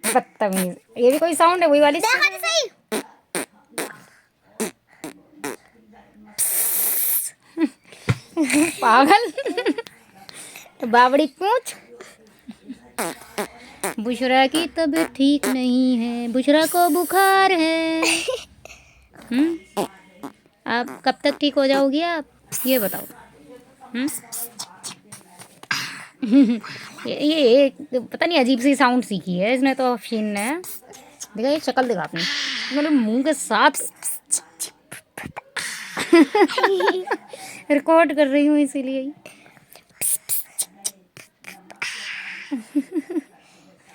बदतमीज, ये भी कोई साउंड है? वही वाली देखो तो सही। पागल। बावड़ी पूछ। बुशरा की तबीयत ठीक नहीं है, बुशरा को बुखार है। आप कब तक ठीक हो जाओगी आप, ये बताओ। ये पता नहीं अजीब सी साउंड सीखी है इसने तो, अफशीन ने। देखा ये शक्ल दिखा आपने, मतलब मुंह के साथ रिकॉर्ड कर रही हूँ इसीलिए।